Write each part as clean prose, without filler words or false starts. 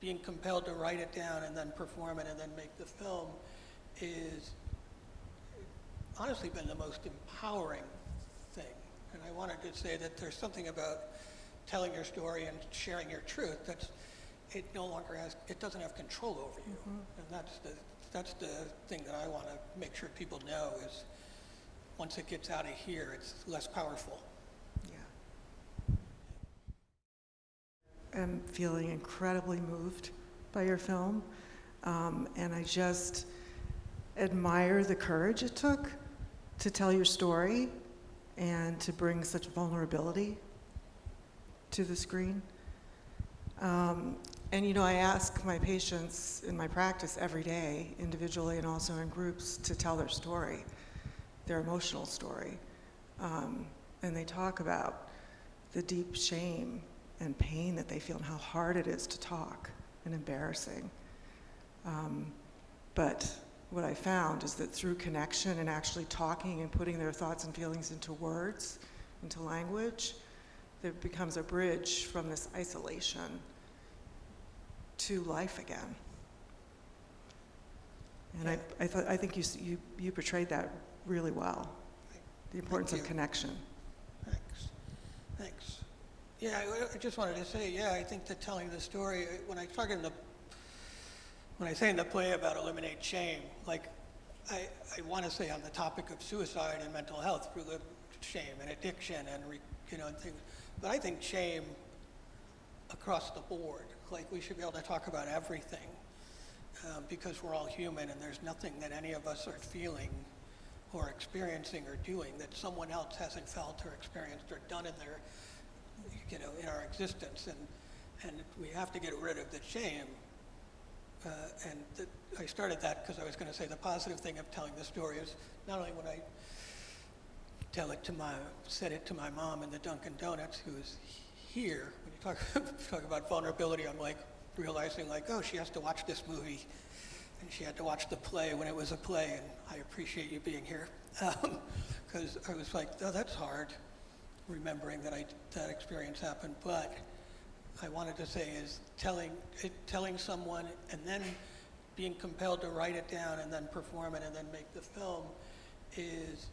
being compelled to write it down and then perform it and then make the film is honestly been the most empowering thing. And I wanted to say that there's something about telling your story and sharing your truth it no longer has, it doesn't have control over you. And that's the thing that I want to make sure people know is once it gets out of here, it's less powerful. Yeah. I'm feeling incredibly moved by your film, and I just admire the courage it took to tell your story and to bring such vulnerability to the screen. And you know, I ask my patients in my practice every day, individually and also in groups, to tell their story, their emotional story. And they talk about the deep shame and pain that they feel and how hard it is to talk and embarrassing. But what I found is that through connection and actually talking and putting their thoughts and feelings into words, into language, there becomes a bridge from this isolation to life again. And I think you portrayed that really well. The importance of connection. Thanks. Yeah, I just wanted to say, I think that telling the story, when I say in the play about eliminate shame, like I want to say on the topic of suicide and mental health, shame and addiction and and things, but I think shame across the board. Like we should be able to talk about everything because we're all human and there's nothing that any of us are feeling or experiencing or doing that someone else hasn't felt or experienced or done in their, in our existence. And we have to get rid of the shame. I started that because I was going to say the positive thing of telling the story is not only when I said it to my mom in the Dunkin' Donuts, who's here. When you talk about vulnerability, I'm like realizing like, oh, she has to watch this movie, and she had to watch the play when it was a play, and I appreciate you being here, because I was like, oh, that's hard, remembering that experience happened. But I wanted to say is telling someone and then being compelled to write it down and then perform it and then make the film is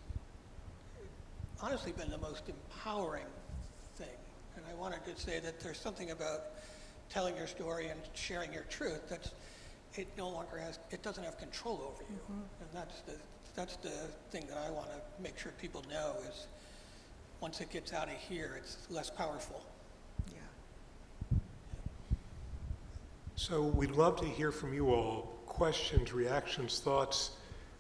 honestly been the most empowering thing. And I wanted to say that there's something about telling your story and sharing your truth it no longer has, it doesn't have control over you. And that's the thing that I want to make sure people know is once it gets out of here, it's less powerful. Yeah. So we'd love to hear from you all. Questions, reactions, thoughts.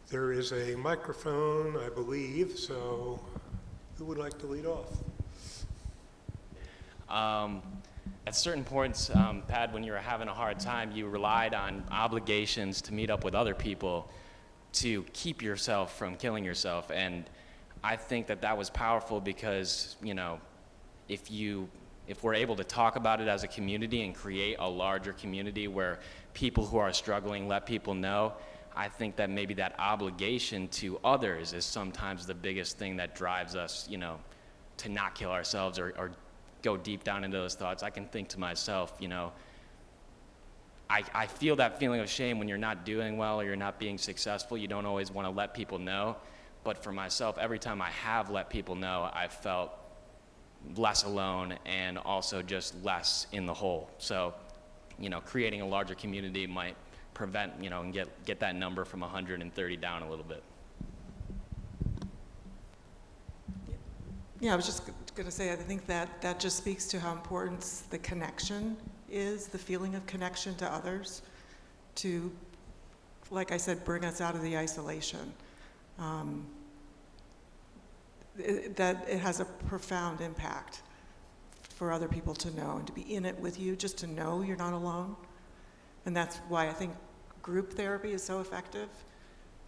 There is a microphone, I believe, so who would like to lead off? At certain points, Pad, when you were having a hard time, you relied on obligations to meet up with other people to keep yourself from killing yourself. And I think that was powerful because, if we're able to talk about it as a community and create a larger community where people who are struggling let people know, I think that maybe that obligation to others is sometimes the biggest thing that drives us, to not kill ourselves or go deep down into those thoughts. I can think to myself, I feel that feeling of shame when you're not doing well or you're not being successful. You don't always want to let people know. But for myself, every time I have let people know, I've felt less alone and also just less in the hole. So, creating a larger community might prevent, and get that number from 130 down a little bit. Yeah, I was just going to say, I think that just speaks to how important the connection is, the feeling of connection to others, to, like I said, bring us out of the isolation. That it has a profound impact for other people to know and to be in it with you, just to know you're not alone. And that's why I think group therapy is so effective,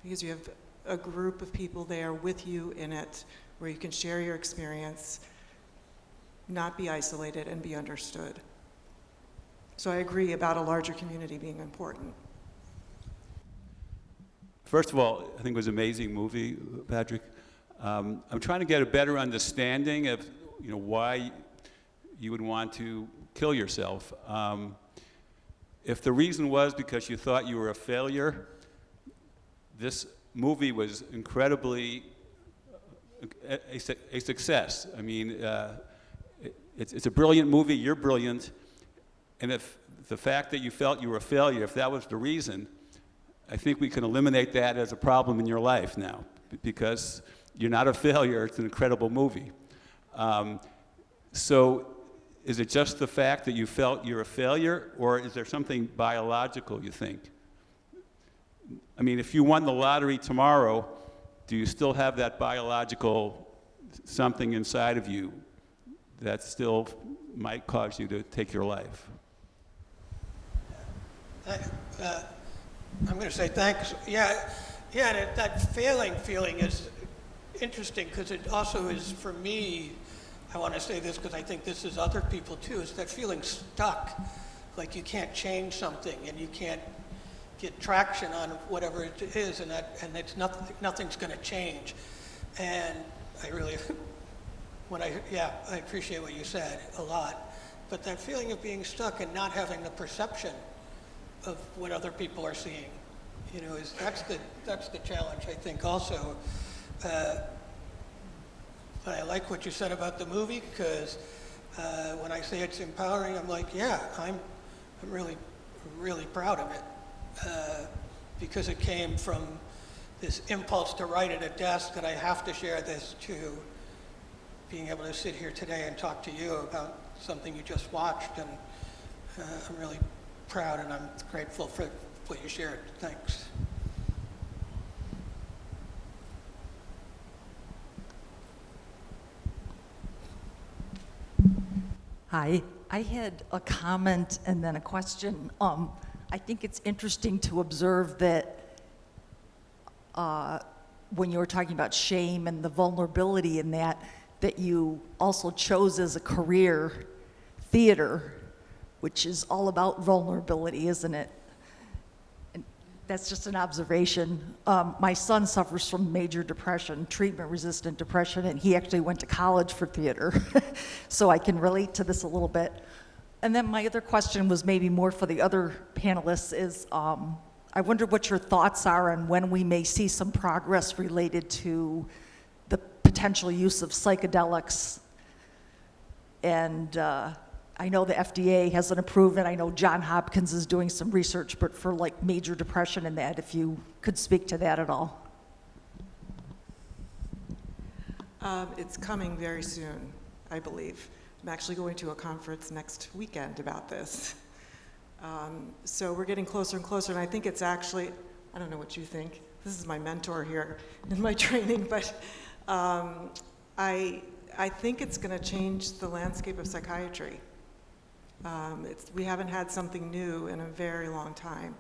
because you have a group of people there with you in it, where you can share your experience, not be isolated, and be understood. So I agree about a larger community being important. First of all, I think it was an amazing movie, Patrick. I'm trying to get a better understanding of, why you would want to kill yourself. if the reason was because you thought you were a failure, this movie was incredibly a success. I mean, it's a brilliant movie, you're brilliant, and if the fact that you felt you were a failure, if that was the reason, I think we can eliminate that as a problem in your life now, because you're not a failure, it's an incredible movie. So is it just the fact that you felt you're a failure, or is there something biological, you think? I mean, if you won the lottery tomorrow, do you still have that biological something inside of you that still might cause you to take your life? I'm going to say thanks. Yeah, and that failing feeling is interesting because it also is, for me, I want to say this because I think this is other people too, is that feeling stuck, like you can't change something and you can't get traction on whatever it is, and it's nothing's going to change. And I really, I appreciate what you said a lot, but that feeling of being stuck and not having the perception of what other people are seeing, that's the challenge, I think, also. But I like what you said about the movie, because when I say it's empowering, I'm like, yeah, I'm really, really proud of it, because it came from this impulse to write at a desk that I have to share this, to being able to sit here today and talk to you about something you just watched, and I'm really proud and I'm grateful for what you shared. Thanks. Hi, I had a comment and then a question. I think it's interesting to observe that when you were talking about shame and the vulnerability in that you also chose as a career theater, which is all about vulnerability, isn't it? And that's just an observation. My son suffers from major depression, treatment-resistant depression, and he actually went to college for theater. So I can relate to this a little bit. And then my other question was maybe more for the other panelists is, I wonder what your thoughts are on when we may see some progress related to the potential use of psychedelics. And I know the FDA hasn't approved it. I know Johns Hopkins is doing some research, but for like major depression and that, if you could speak to that at all. It's coming very soon, I believe. I'm actually going to a conference next weekend about this. So we're getting closer and closer, and I think it's actually, I don't know what you think. This is my mentor here in my training, but I think it's going to change the landscape of psychiatry. We haven't had something new in a very long time.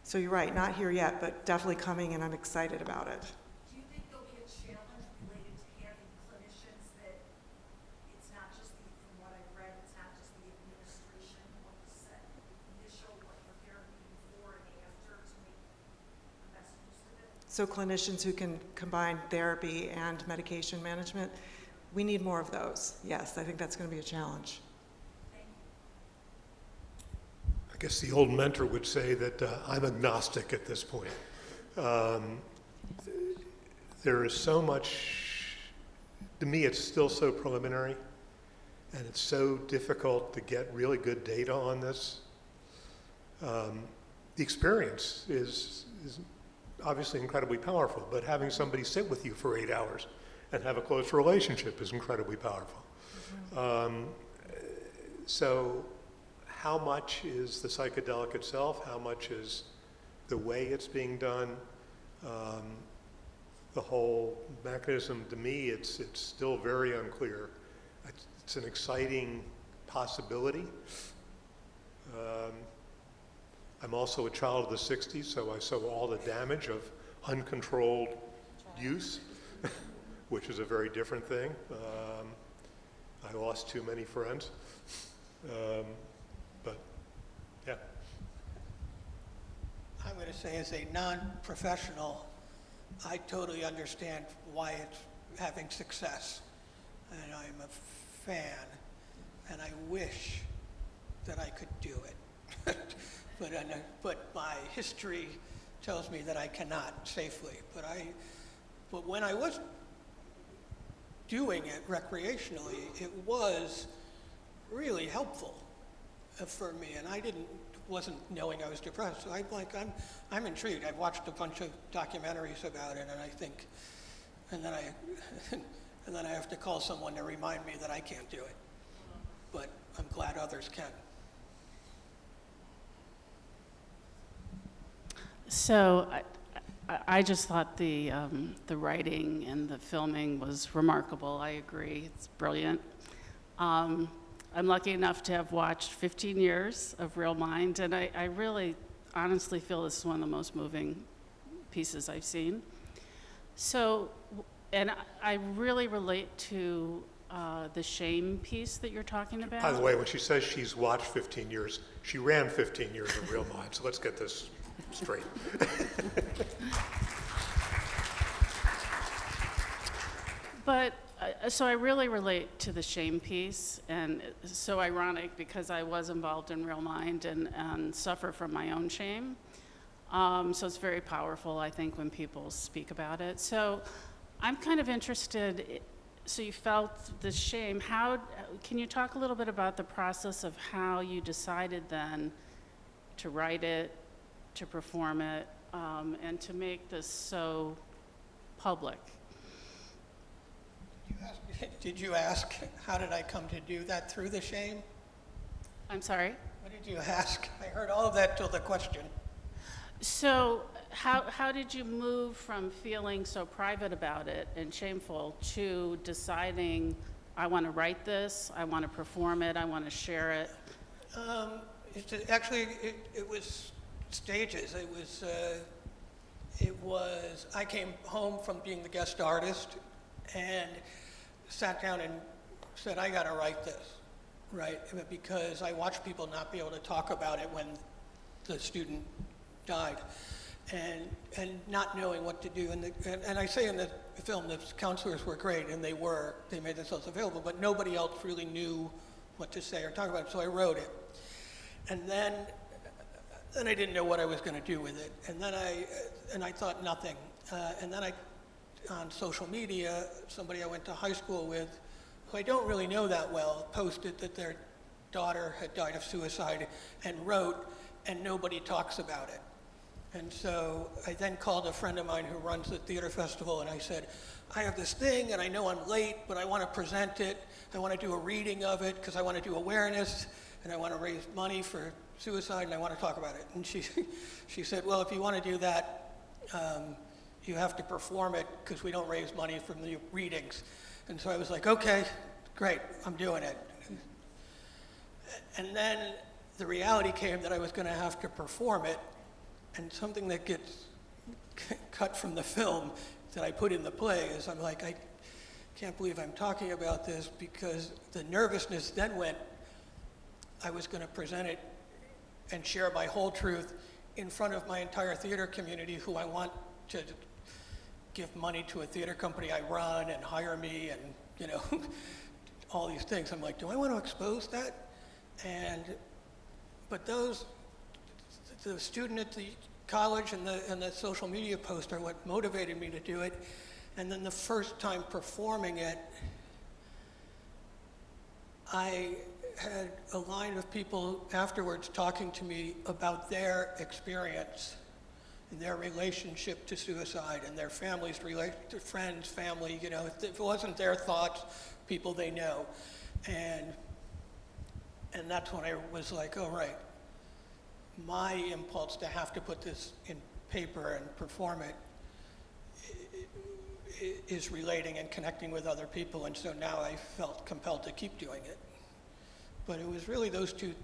So you're right, not here yet, but definitely coming, and I'm excited about it. Do you think there'll be a challenge related to having clinicians that it's not just from what I've read, it's not just the administration, what you said, initial therapy before and after to make the best use of it? So clinicians who can combine therapy and medication management, we need more of those. Yes, I think that's going to be a challenge. I guess the old mentor would say that I'm agnostic at this point. There is so much, to me it's still so preliminary, and it's so difficult to get really good data on this. The experience is obviously incredibly powerful, but having somebody sit with you for 8 hours and have a close relationship is incredibly powerful. So how much is the psychedelic itself? How much is the way it's being done? The whole mechanism, to me, it's still very unclear. It's an exciting possibility. I'm also a child of the 60s, so I saw all the damage of uncontrolled use, which is a very different thing. I lost too many friends. But yeah. I'm going to say, as a non-professional, I totally understand why it's having success. And I'm a fan, and I wish that I could do it. but my history tells me that I cannot safely. But when I was doing it recreationally, it was really helpful for me, and wasn't knowing I was depressed. So I'm intrigued. I've watched a bunch of documentaries about it, and I think, and then I have to call someone to remind me that I can't do it. But I'm glad others can. So I just thought the writing and the filming was remarkable. I agree, it's brilliant. I'm lucky enough to have watched 15 years of Real Mind, and I really honestly feel this is one of the most moving pieces I've seen. So, and I really relate to the shame piece that you're talking about. By the way, when she says she's watched 15 years, she ran 15 years of Real Mind, so let's get this straight. But, so I really relate to the shame piece, and it's so ironic because I was involved in Real Mind and suffer from my own shame. So it's very powerful, I think, when people speak about it. So I'm kind of interested, so you felt the shame. Can you talk a little bit about the process of how you decided then to write it, to perform it, and to make this so public? Did you ask, how did I come to do that through the shame? I'm sorry? What did you ask? I heard all of that till the question. So how did you move from feeling so private about it and shameful to deciding, I want to write this, I want to perform it, I want to share it? It was stages. I came home from being the guest artist and sat down and said, I got to write this, right? Because I watched people not be able to talk about it when the student died, and not knowing what to do. And I say in the film, the counselors were great, and they made themselves available, but nobody else really knew what to say or talk about it, so I wrote it. And then I didn't know what I was going to do with it, and I thought nothing. And then on social media, somebody I went to high school with, who I don't really know that well, posted that their daughter had died of suicide and wrote, and nobody talks about it. And so I then called a friend of mine who runs the theater festival, and I said, I have this thing, and I know I'm late, but I want to present it. I want to do a reading of it, because I want to do awareness, and I want to raise money for suicide, and I want to talk about it. And she said, well, if you want to do that, you have to perform it, because we don't raise money from the readings. And so I was like, okay, great, I'm doing it. And then the reality came that I was going to have to perform it, and something that gets cut from the film that I put in the play is I'm like, I can't believe I'm talking about this, because the nervousness then went, I was going to present it and share my whole truth in front of my entire theater community, who I want to give money to a theater company I run and hire me, and all these things. I'm like, do I want to expose that? But the student at the college and the social media post are what motivated me to do it. And then the first time performing it, I had a line of people afterwards talking to me about their experience and their relationship to suicide and their families, friends, family, if it wasn't their thoughts, people they know. And that's when I was like, oh, right. My impulse to have to put this in paper and perform it is relating and connecting with other people, and so now I felt compelled to keep doing it. But it was really those two,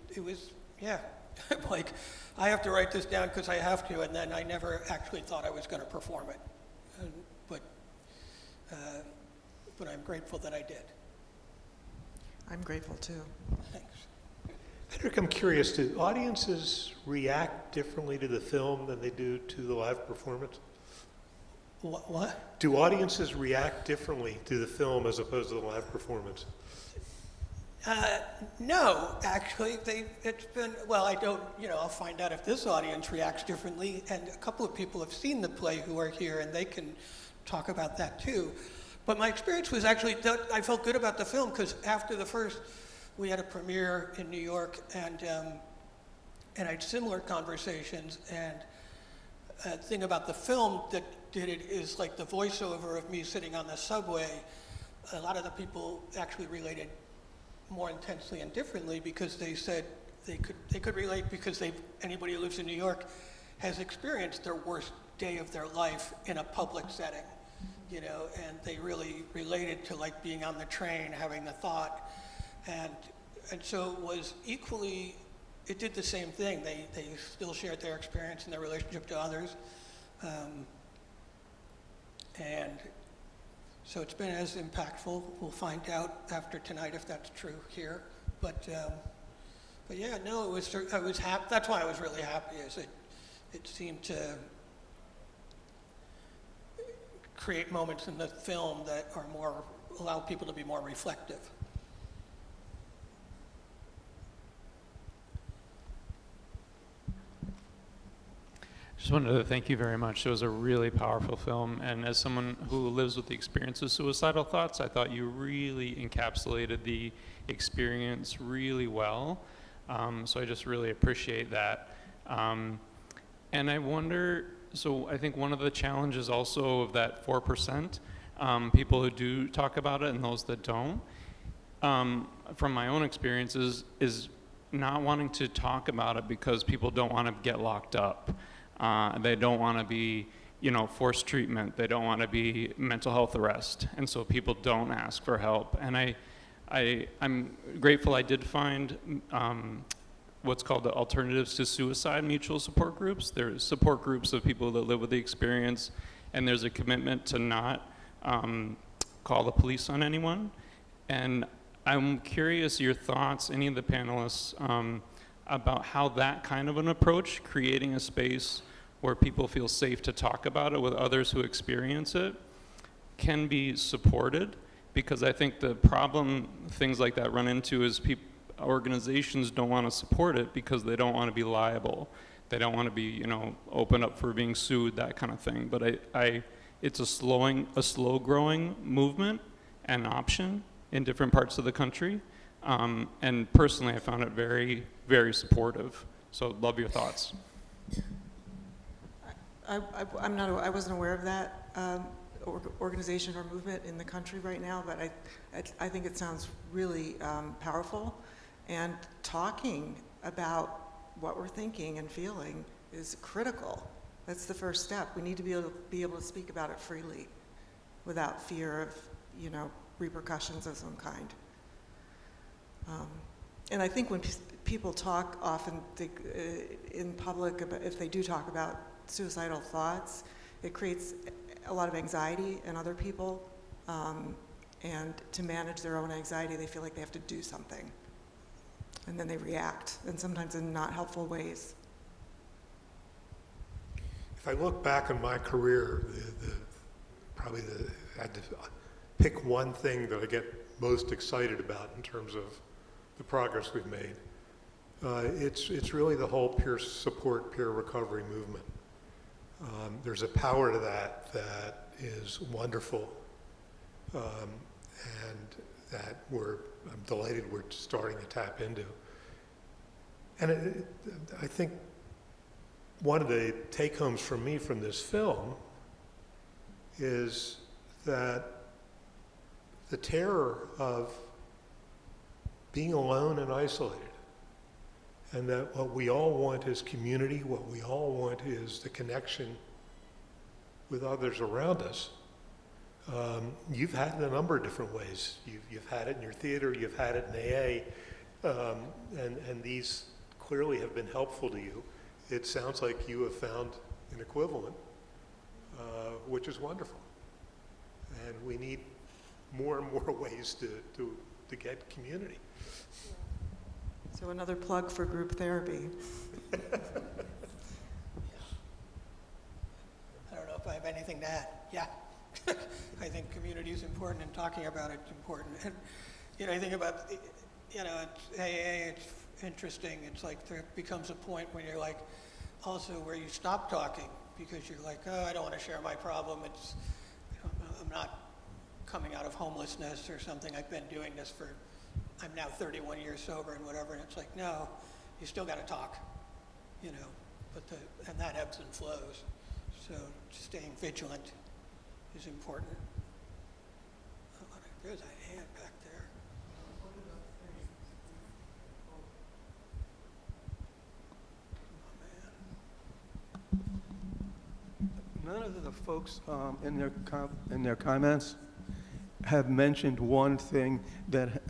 like, I have to write this down because I have to, and then I never actually thought I was going to perform it. But I'm grateful that I did. I'm grateful too. Thanks. Patrick, I'm curious, do audiences react differently to the film than they do to the live performance? What? Do audiences react differently to the film as opposed to the live performance? No, actually, it's been, well, I don't, I'll find out if this audience reacts differently, and a couple of people have seen the play who are here, and they can talk about that too. But my experience was actually, I felt good about the film, because after the first, we had a premiere in New York, and I had similar conversations, and a thing about the film that did it is like the voiceover of me sitting on the subway. A lot of the people actually related more intensely and differently, because they said they could relate, because anybody who lives in New York has experienced their worst day of their life in a public setting, and they really related to like being on the train, having the thought, and so it was equally, it did the same thing. They still shared their experience and their relationship to others, and so it's been as impactful. We'll find out after tonight if that's true here. But yeah, no, I was happy. That's why I was really happy, is it seemed to create moments in the film that are allow people to be more reflective. Just wanted to thank you very much. It was a really powerful film, and as someone who lives with the experience of suicidal thoughts, I thought you really encapsulated the experience really well. So I just really appreciate that. And I wonder, so I think one of the challenges also of that 4%, people who do talk about it and those that don't, from my own experiences, is not wanting to talk about it because people don't want to get locked up. They don't want to be, forced treatment. They don't want to be mental health arrest. And so people don't ask for help. And I'm grateful I did find what's called the Alternatives to Suicide mutual support groups. There's support groups of people that live with the experience, and there's a commitment to not call the police on anyone. And I'm curious your thoughts, any of the panelists, about how that kind of an approach, creating a space where people feel safe to talk about it with others who experience it, can be supported. Because I think the problem things like that run into is organizations don't want to support it because they don't want to be liable. They don't want to be, open up for being sued, that kind of thing. But it's a slow growing movement and option in different parts of the country. And personally, I found it very, very supportive. So love your thoughts. I wasn't aware of that organization or movement in the country right now, but I think it sounds really powerful. And talking about what we're thinking and feeling is critical. That's the first step. We need to be able to speak about it freely, without fear of, repercussions of some kind. And I think when people talk often in public, if they do talk about suicidal thoughts, it creates a lot of anxiety in other people. And to manage their own anxiety, they feel like they have to do something. And then they react, and sometimes in not helpful ways. If I look back on my career, I had to pick one thing that I get most excited about in terms of the progress we've made. It's really the whole peer support, peer recovery movement. There's a power to that is wonderful, and that I'm delighted we're starting to tap into. And I think one of the take-homes for me from this film is that the terror of being alone and isolated, and that what we all want is community, what we all want is the connection with others around us. You've had it a number of different ways. You've had it in your theater, you've had it in AA, and these clearly have been helpful to you. It sounds like you have found an equivalent, which is wonderful. And we need more and more ways to get community. So another plug for group therapy. I don't know if I have anything to add. Yeah. I think community is important, and talking about it's important. And I think about you know, it's AA, it's interesting. It's like there becomes a point when you're like, also where you stop talking because you're like, oh, I don't want to share my problem. It's, you know, I'm not coming out of homelessness or something. I've been doing this for, I'm now 31 years sober and whatever. And it's like, no, you still got to talk, you know, and that ebbs and flows. So staying vigilant is important. Oh, there's a hand back there. None of the folks in their comments have mentioned one thing that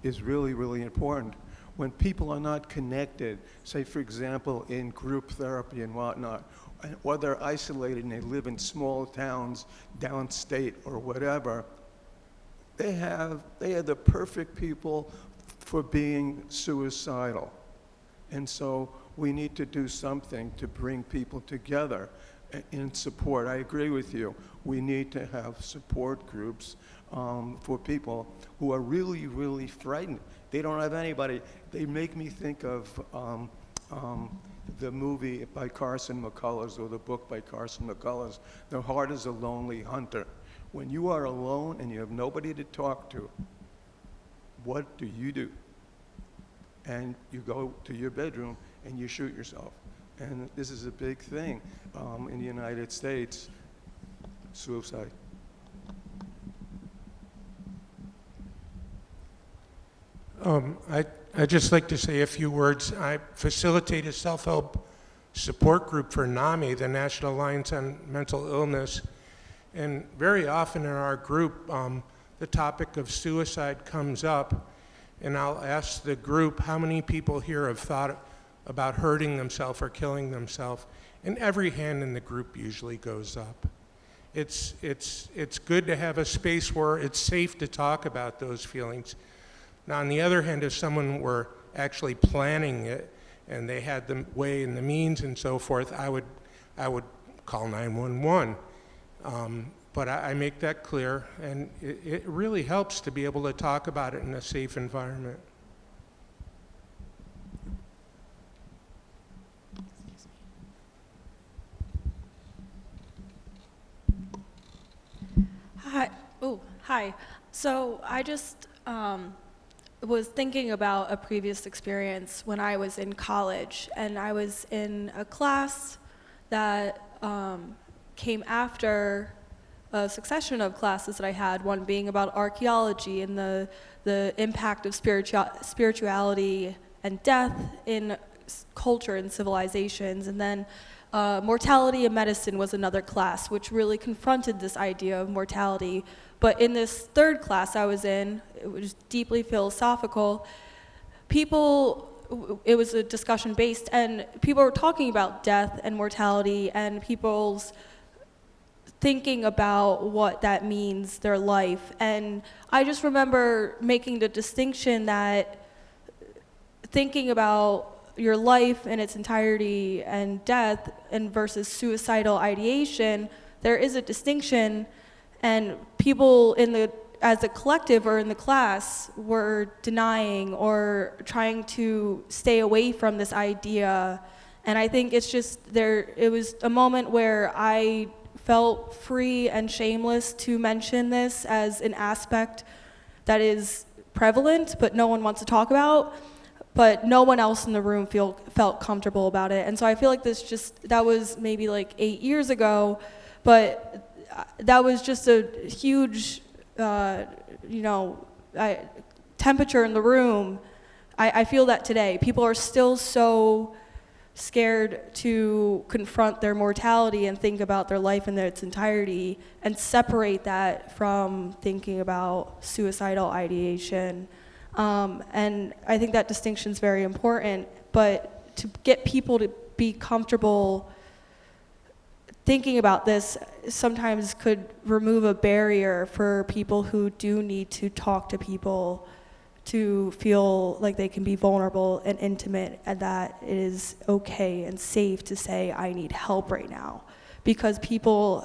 is really, really important. When people are not connected, say for example in group therapy and whatnot, or they're isolated and they live in small towns downstate or whatever, they are the perfect people for being suicidal. And so we need to do something to bring people together in support. I agree with you. We need to have support groups for people who are really, really frightened. They don't have anybody. They make me think of the movie by Carson McCullers, or the book by Carson McCullers, The Heart is a Lonely Hunter. When you are alone and you have nobody to talk to, what do? And you go to your bedroom and you shoot yourself. And this is a big thing in the United States, suicide. I'd just like to say a few words. I facilitate a self-help support group for NAMI, the National Alliance on Mental Illness. And very often in our group, the topic of suicide comes up. And I'll ask the group, how many people here have thought about hurting themselves or killing themselves? And every hand in the group usually goes up. It's good to have a space where it's safe to talk about those feelings. Now, on the other hand, if someone were actually planning it and they had the way and the means and so forth, I would call 911. But I make that clear, and it really helps to be able to talk about it in a safe environment. Hi. Oh, hi. So I just was thinking about a previous experience when I was in college, and I was in a class that came after a succession of classes that I had, one being about archaeology and the impact of spirituality and death in culture and civilizations, and then mortality and medicine was another class, which really confronted this idea of mortality. But in this third class I was in, it was deeply philosophical. It was a discussion based, and people were talking about death and mortality and people's thinking about what that means, their life. And I just remember making the distinction that thinking about your life in its entirety and death and versus suicidal ideation, there is a distinction, and people as a collective or in the class were denying or trying to stay away from this idea. And I think it's just it was a moment where I felt free and shameless to mention this as an aspect that is prevalent but no one wants to talk about, but no one else in the room felt comfortable about it. And so I feel like that was maybe like 8 years ago, but that was just a huge temperature in the room. I feel that today. People are still so scared to confront their mortality and think about their life in its entirety and separate that from thinking about suicidal ideation. And I think that distinction is very important, but to get people to be comfortable thinking about this sometimes could remove a barrier for people who do need to talk to people to feel like they can be vulnerable and intimate, and that it is okay and safe to say, I need help right now. Because people,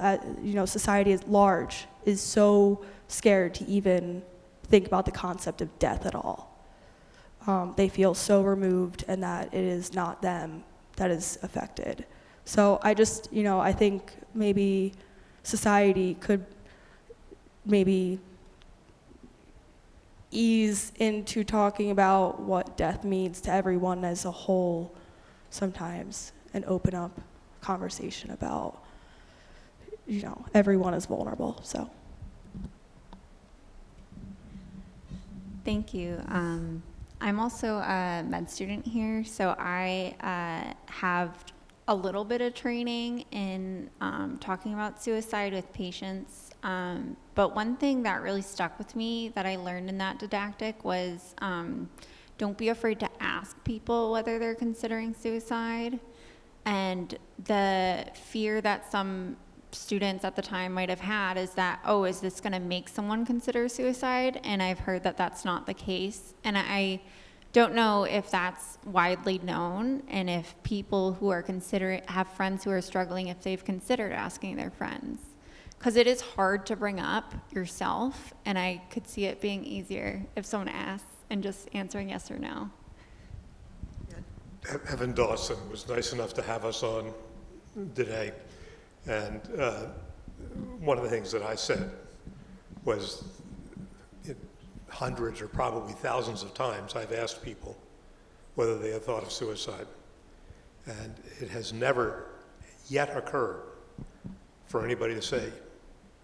society at large is so scared to even think about the concept of death at all. they feel so removed and that it is not them that is affected. So I just, I think maybe society could maybe ease into talking about what death means to everyone as a whole sometimes and open up conversation about, everyone is vulnerable, so. Thank you. I'm also a med student here, so I have a little bit of training in talking about suicide with patients. But one thing that really stuck with me that I learned in that didactic was don't be afraid to ask people whether they're considering suicide. And the fear that some students at the time might have had is that, oh, is this going to make someone consider suicide? And I've heard that that's not the case. And I don't know if that's widely known and if people who are have friends who are struggling, if they've considered asking their friends. Because it is hard to bring up yourself, and I could see it being easier if someone asks and just answering yes or no. Evan Dawson was nice enough to have us on today. And one of the things that I said was hundreds or probably thousands of times I've asked people whether they have thought of suicide. And it has never yet occurred for anybody to say,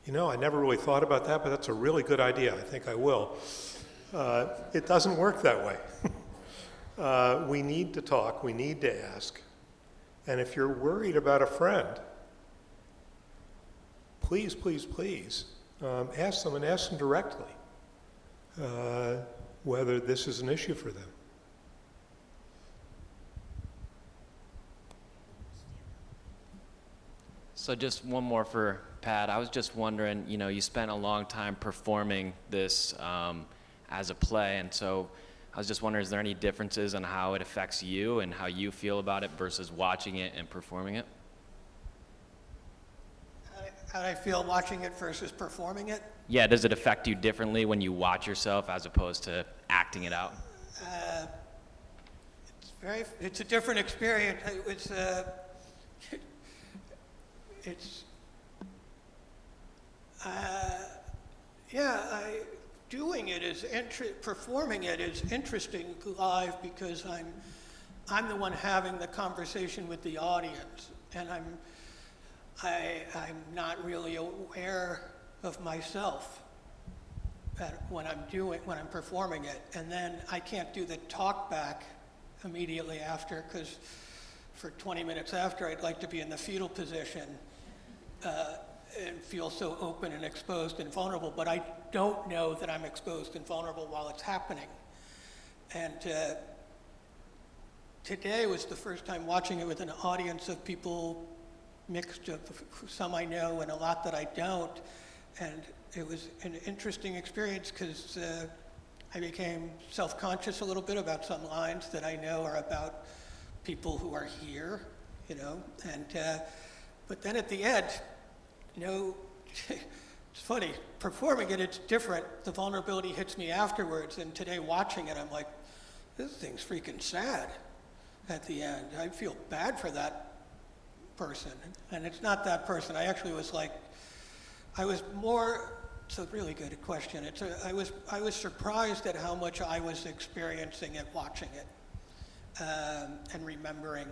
I never really thought about that, but that's a really good idea. I think I will. It doesn't work that way. We need to talk. We need to ask. And if you're worried about a friend, please, please, please, ask them and ask them directly whether this is an issue for them. So just one more for Pat. I was just wondering, you spent a long time performing this as a play, and so I was just wondering, is there any differences on how it affects you and how you feel about it versus watching it and performing it? How I feel watching it versus performing it? Yeah, does it affect you differently when you watch yourself as opposed to acting it out? It's a different experience. Performing it is interesting live because I'm the one having the conversation with the audience, and I'm not really aware of myself when I'm performing it, and then I can't do the talk back immediately after, because for 20 minutes after I'd like to be in the fetal position and feel so open and exposed and vulnerable, but I don't know that I'm exposed and vulnerable while it's happening. And today was the first time watching it with an audience of people mixed of some I know and a lot that I don't, and it was an interesting experience because I became self-conscious a little bit about some lines that I know are about people who are here, and but then at the end, it's funny, performing it, it's different. The vulnerability hits me afterwards, and today watching it, I'm like, this thing's freaking sad at the end. I feel bad for that person, and it's not that person. I actually was like, it's a really good question. I was surprised at how much I was experiencing it, watching it, and remembering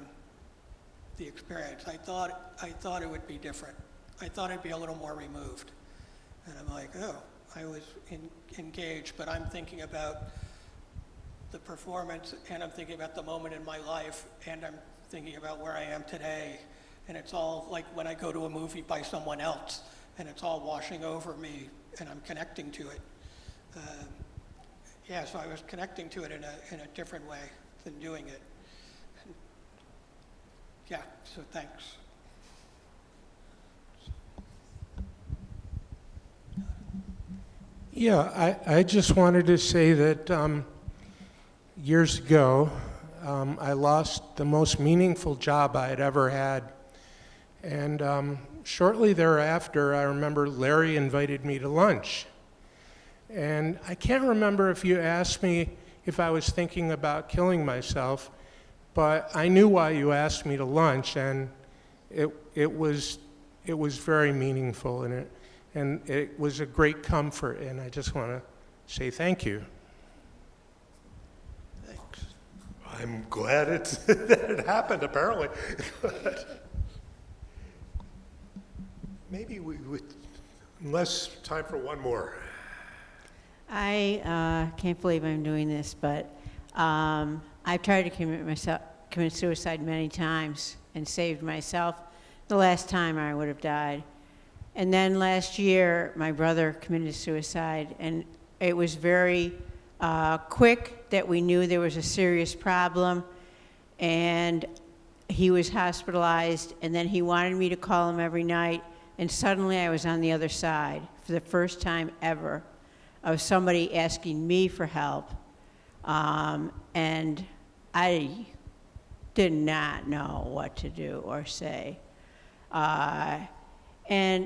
the experience. I thought it would be different. I thought it'd be a little more removed. And I'm like, oh, I was engaged, but I'm thinking about the performance, and I'm thinking about the moment in my life, and I'm thinking about where I am today. And it's all like when I go to a movie by someone else, and it's all washing over me, and I'm connecting to it. So I was connecting to it in a different way than doing it. Yeah, so thanks. Yeah, I just wanted to say that years ago, I lost the most meaningful job I had ever had. And shortly thereafter, I remember Larry invited me to lunch. And I can't remember if you asked me if I was thinking about killing myself, but I knew why you asked me to lunch, and it was very meaningful, and it was a great comfort, and I just want to say thank you. Thanks. I'm glad that it happened, apparently. Maybe we would, unless time for one more. I can't believe I'm doing this, but I've tried to commit suicide many times and saved myself the last time I would have died. And then last year, my brother committed suicide, and it was very quick that we knew there was a serious problem, and he was hospitalized, and then he wanted me to call him every night, and suddenly I was on the other side for the first time ever of somebody asking me for help. And I did not know what to do or say. And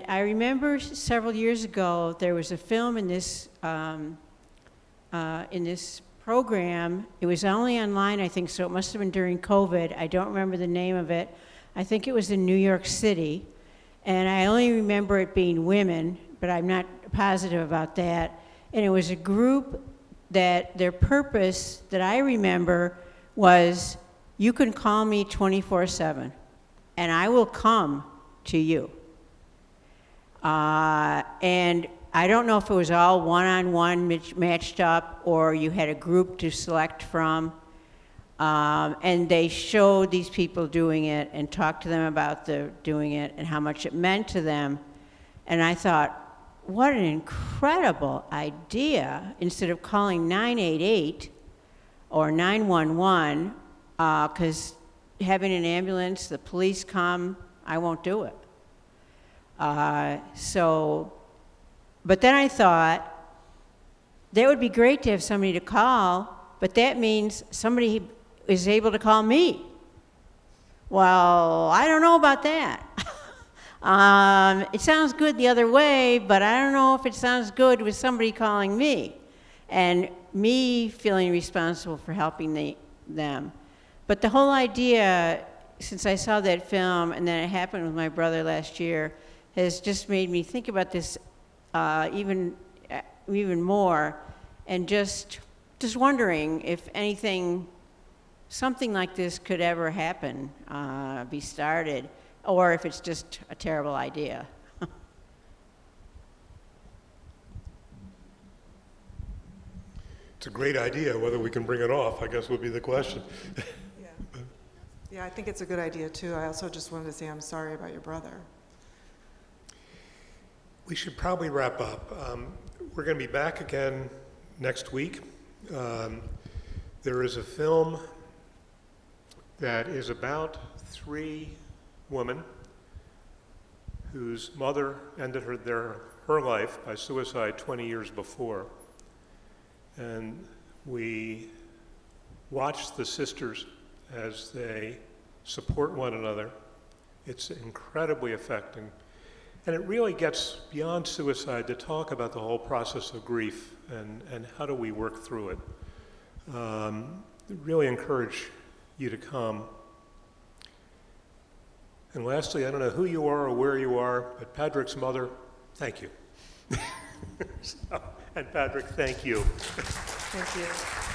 I remember several years ago, there was a film in this program. It was only online, I think, so it must have been during COVID. I don't remember the name of it. I think it was in New York City. And I only remember it being women, but I'm not positive about that. And it was a group that their purpose that I remember was, you can call me 24/7, and I will come to you. And I don't know if it was all one-on-one matched up, or you had a group to select from. And they showed these people doing it and talked to them about doing it and how much it meant to them. And I thought, what an incredible idea. Instead of calling 988 or 911, because having an ambulance, the police come, I won't do it. But then I thought, that would be great to have somebody to call, but that means somebody is able to call me. Well, I don't know about that. It sounds good the other way, but I don't know if it sounds good with somebody calling me and me feeling responsible for helping them. But the whole idea, since I saw that film and then it happened with my brother last year, has just made me think about this even more, and just wondering if something like this could ever happen, be started, or if it's just a terrible idea. It's a great idea. Whether we can bring it off, I guess, would be the question. Yeah, I think it's a good idea, too. I also just wanted to say I'm sorry about your brother. We should probably wrap up. We're going to be back again next week. There is a film that is about 3 women whose mother ended her life by suicide 20 years before. And we watched the sisters as they support one another. It's incredibly affecting. And it really gets beyond suicide to talk about the whole process of grief and how do we work through it. Really encourage you to come. And lastly, I don't know who you are or where you are, but Padraic's mother, thank you. And Padraic, thank you. Thank you.